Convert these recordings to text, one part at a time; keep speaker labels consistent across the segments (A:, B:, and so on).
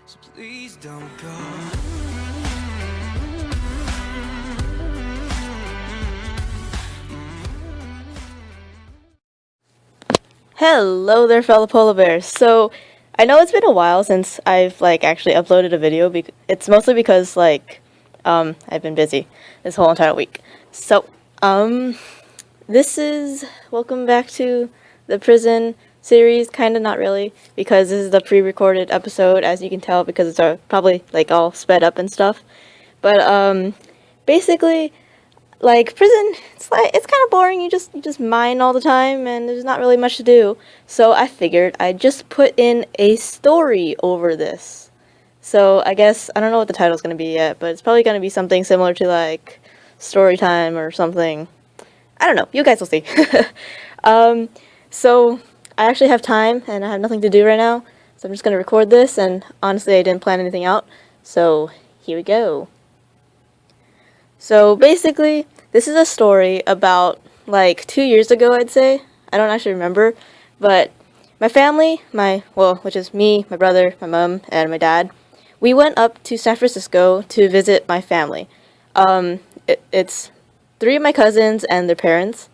A: So please don't go.
B: Hello there, fellow polar bears. So, I know it's been a while since I've actually uploaded a video. It's mostly because I've been busy this whole entire week. So, this is welcome back to the prison series. Kinda, not really, because this is the pre-recorded episode, as you can tell, because it's probably all sped up and stuff. But basically, prison, it's kind of boring. You just mine all the time, and there's not really much to do. So I figured I'd just put in a story over this. So I guess I don't know what the title's gonna be yet, but it's probably gonna be something similar to story time or something. I don't know. You guys will see. So I actually have time, and I have nothing to do right now. So I'm just gonna record this, and honestly, I didn't plan anything out. So here we go. So basically, this is a story about 2 years ago, I'd say. I don't actually remember, but my family, which is me, my brother, my mom, and my dad, we went up to San Francisco to visit my family. It's 3 of my cousins and their parents,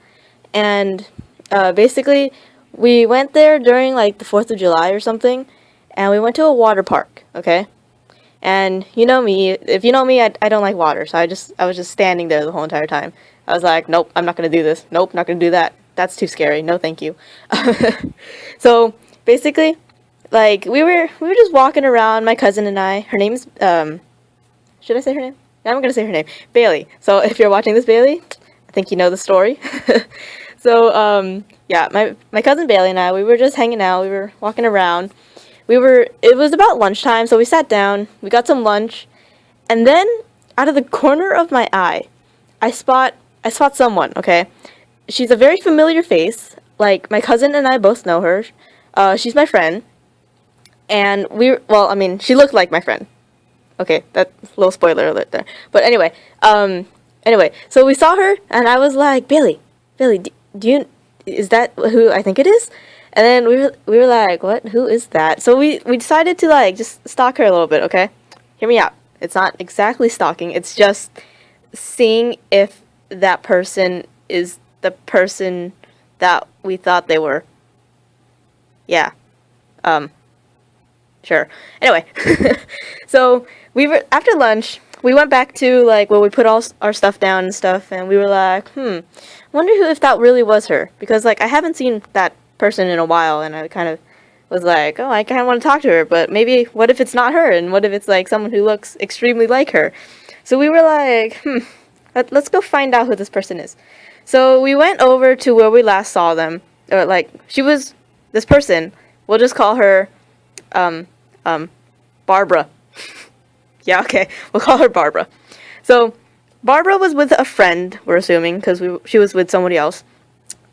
B: and basically, we went there during the 4th of July or something, and we went to a water park, okay? And you know me, if you know me, I don't like water, so I was just standing there the whole entire time. I was like, nope, I'm not gonna do this. Nope, not gonna do that. That's too scary. No, thank you. So basically, we were just walking around, my cousin and I. Her name's should I say her name? Yeah, I'm gonna say her name, Bailey. So if you're watching this, Bailey, I think you know the story. So yeah, my cousin Bailey and I, we were just hanging out. We were walking around. It was about lunchtime, so we sat down, we got some lunch, and then, out of the corner of my eye, I spot someone, okay? She's a very familiar face, my cousin and I both know her, she's my friend, and she looked like my friend. Okay, that's a little spoiler alert there. But anyway, so we saw her, and I was like, Bailey, is that who I think it is? And then we were like, what? Who is that? So we decided to just stalk her a little bit, okay? Hear me out. It's not exactly stalking. It's just seeing if that person is the person that we thought they were. Yeah. Sure. Anyway. So after lunch, we went back to where we put all our stuff down and stuff, and we were like, wonder if that really was her, because I haven't seen that person in a while, and I kind of was like, oh, I kind of want to talk to her, but maybe what if it's not her, and what if it's someone who looks extremely like her? So we were like, let's go find out who this person is. So we went over to where we last saw them, or she was this person. We'll just call her Barbara. Yeah, okay, we'll call her Barbara. So Barbara was with a friend, we're assuming, because she was with somebody else.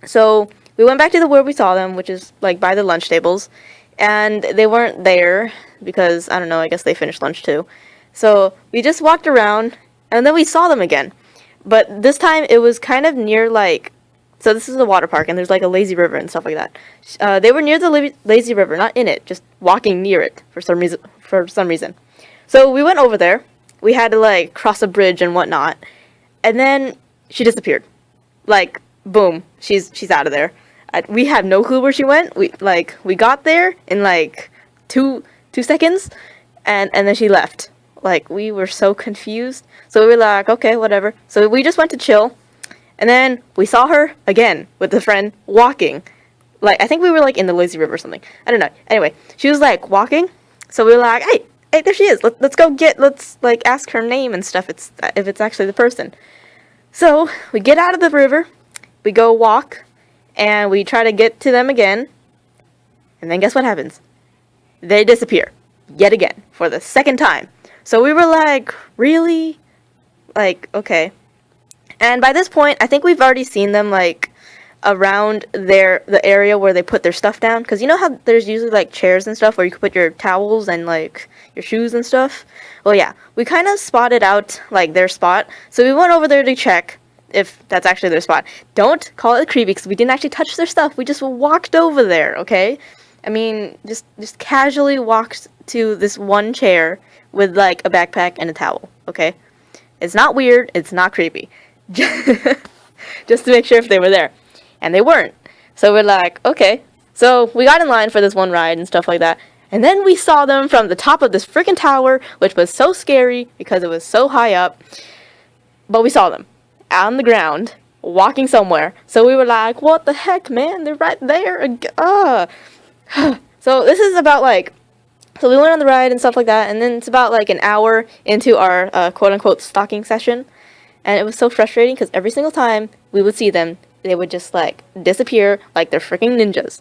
B: So we went back to where we saw them, which is by the lunch tables, and they weren't there because, I don't know, I guess they finished lunch too. So we just walked around, and then we saw them again. But this time it was kind of near so this is a water park, and there's a lazy river and stuff like that. They were near the lazy river, not in it, just walking near it for some reason. So we went over there. We had to cross a bridge and whatnot, and then she disappeared. Boom, she's out of there. We had no clue where she went. We got there in two seconds, and then she left. We were so confused. So we were like, okay, whatever. So we just went to chill, and then we saw her again with a friend walking. I think we were in the lazy river or something. I don't know. Anyway, she was walking. So we were like, hey, there she is. Let's go let's ask her name and stuff. If it's actually the person. So we get out of the river, we go walk, and we try to get to them again. And then guess what happens? They disappear yet again for the second time. So we were like, really? Okay. And by this point, I think we've already seen them around the area where they put their stuff down, because you know how there's usually chairs and stuff where you can put your towels and your shoes and stuff. Well, yeah, we kind of spotted out their spot, so we went over there to check if that's actually their spot. Don't call it creepy, because we didn't actually touch their stuff. We just walked over there, okay? I mean, just casually walked to this one chair with like a backpack and a towel, okay? It's not weird, it's not creepy. Just to make sure if they were there. And they weren't. So we're like, okay. So we got in line for this one ride and stuff like that. And then we saw them from the top of this freaking tower, which was so scary because it was so high up. But we saw them on the ground, walking somewhere. So we were like, what the heck, man? They're right there. So this is about like, so we went on the ride and stuff like that. And then it's about like an hour into our quote-unquote stalking session. And it was so frustrating because every single time we would see them, they would just like disappear like they're freaking ninjas.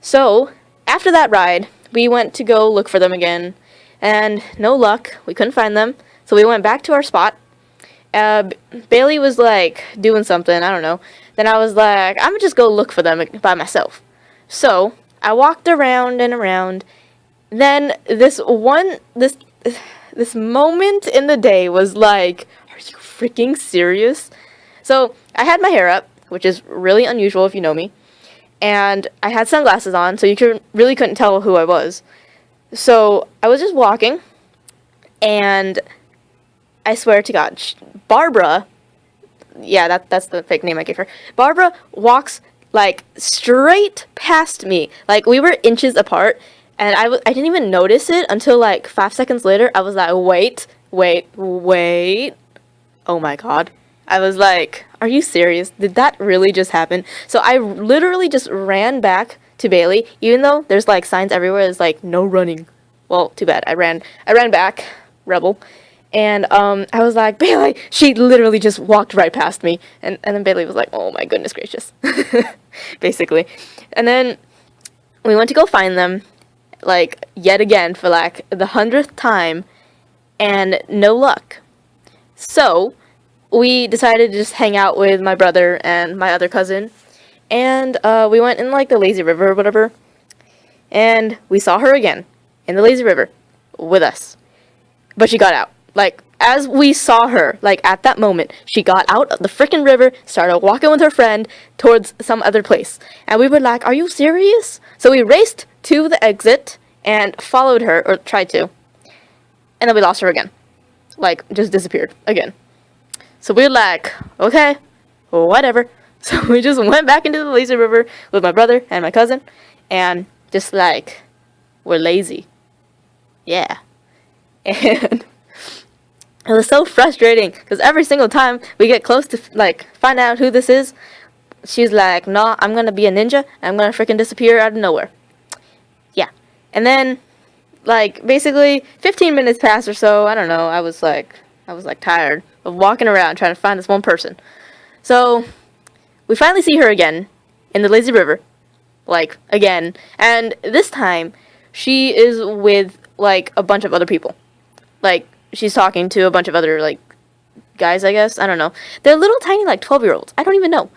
B: So after that ride, we went to go look for them again. And no luck, we couldn't find them. So we went back to our spot. Bailey was like doing something, I don't know. Then I was like, I'm gonna just go look for them by myself. So I walked around and around. Then this moment in the day was like, are you freaking serious? So I had my hair up, which is really unusual if you know me, and I had sunglasses on, so you really couldn't tell who I was. So I was just walking, and I swear to God, Barbara, yeah, that's the fake name I gave her. Barbara walks like straight past me, like we were inches apart. And I didn't even notice it until like 5 seconds later. I was like, wait. Oh my God. I was like, are you serious? Did that really just happen? So I literally just ran back to Bailey, even though there's like signs everywhere. It's like, no running. Well, too bad. I ran back, rebel. And I was like, Bailey, she literally just walked right past me. And then Bailey was like, oh my goodness gracious. Basically. And then we went to go find them. Like, yet again, for like the 100th time, and no luck. So, we decided to just hang out with my brother and my other cousin, and we went in like the lazy river or whatever, and we saw her again in the lazy river with us. But she got out. Like, as we saw her, like at that moment, she got out of the freaking river, started walking with her friend towards some other place. And we were like, are you serious? So we raced to the exit and followed her, or tried to, and then we lost her again. Like, just disappeared again. So we were like, okay, whatever. So we just went back into the lazy river with my brother and my cousin, and just like, we're lazy. Yeah. And it was so frustrating, because every single time we get close to like find out who this is, she's like, no, I'm gonna be a ninja, and I'm gonna freaking disappear out of nowhere. Yeah. And then, like, basically 15 minutes passed or so. I don't know. I was like tired of walking around trying to find this one person. So we finally see her again in the lazy river, like again, and this time she is with like a bunch of other people. Like, she's talking to a bunch of other like guys, I guess. I don't know. They're little tiny like 12-year-olds. I don't even know.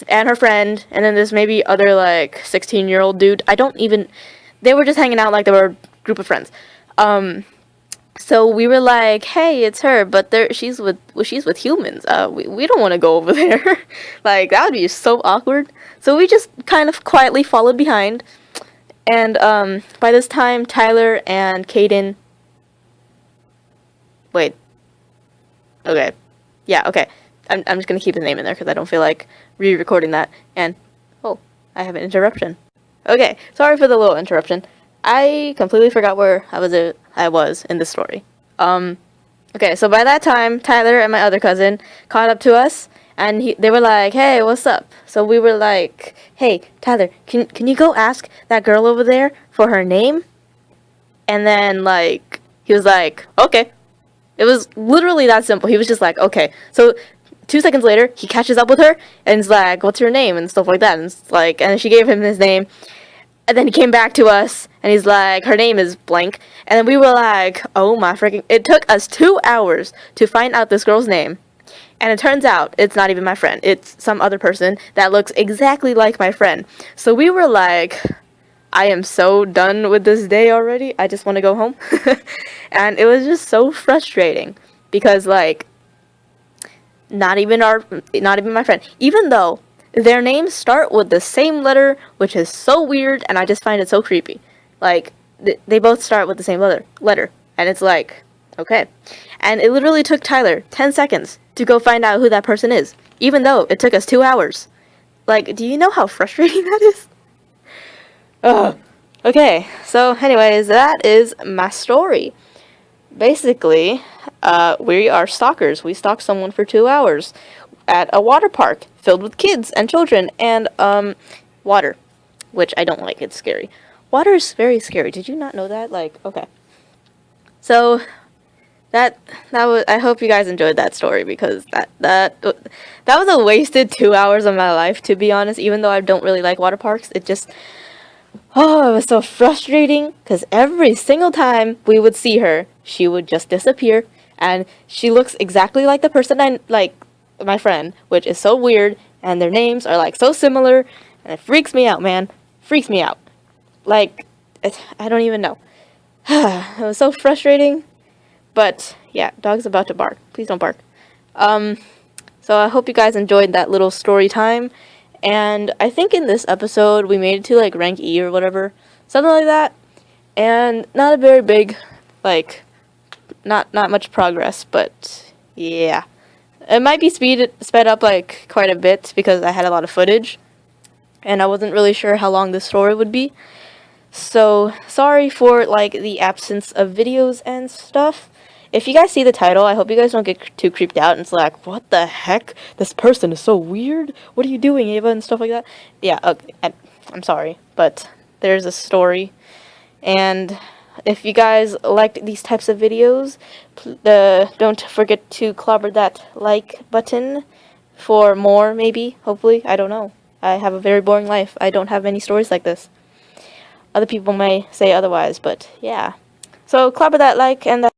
B: And her friend, and then there's maybe other like 16-year-old dude. They were just hanging out like they were a group of friends. So we were like, hey, it's her, but she's with humans. We don't want to go over there. Like, that would be so awkward. So we just kind of quietly followed behind. And by this time, Tyler and Caden. Wait. Okay. Yeah. Okay. I'm just gonna keep the name in there because I don't feel like re-recording that. And oh, I have an interruption. Okay, sorry for the little interruption. I completely forgot where I was in the story. Okay, so by that time, Tyler and my other cousin caught up to us, and they were like, "Hey, what's up?" So we were like, "Hey, Tyler, can you go ask that girl over there for her name?" And then like he was like, "Okay." It was literally that simple. He was just like, "Okay." So 2 seconds later, he catches up with her and is like, "What's your name?" and stuff like that. And it's like, and she gave him his name. And then he came back to us and he's like, "Her name is blank." And then we were like, "Oh my freaking!" It took us 2 hours to find out this girl's name. And it turns out it's not even my friend. It's some other person that looks exactly like my friend. So we were like, I am so done with this day already. I just want to go home. And it was just so frustrating because like not even my friend, even though their names start with the same letter, which is so weird, and I just find it so creepy. Like, they both start with the same letter, and it's like, okay. And it literally took Tyler 10 seconds to go find out who that person is, even though it took us 2 hours. Like, do you know how frustrating that is? Ugh. Okay, so anyways, that is my story. Basically, we are stalkers. We stalk someone for 2 hours at a water park filled with kids and children and water, which I don't like. It's scary. Water is very scary. Did you not know that? Like, okay. So that was. I hope you guys enjoyed that story, because that was a wasted 2 hours of my life, to be honest. Even though I don't really like water parks, it was so frustrating, because every single time we would see her, she would just disappear, and she looks exactly like the person I like, my friend, which is so weird, and their names are like so similar, and it freaks me out, man. Freaks me out. Like, I don't even know. It was so frustrating. But yeah, dog's about to bark. Please don't bark. So I hope you guys enjoyed that little story time. And I think in this episode we made it to like rank E or whatever, something like that. And not a very big, like, not much progress. But yeah, it might be sped up like quite a bit because I had a lot of footage, and I wasn't really sure how long this story would be. So sorry for like the absence of videos and stuff. If you guys see the title, I hope you guys don't get too creeped out and it's like, what the heck? This person is so weird. What are you doing, Ava? And stuff like that. Yeah, okay. I'm sorry, but there's a story. And if you guys liked these types of videos, don't forget to clobber that like button for more, maybe, hopefully. I don't know. I have a very boring life. I don't have many stories like this. Other people may say otherwise, but yeah. So clobber that like and that.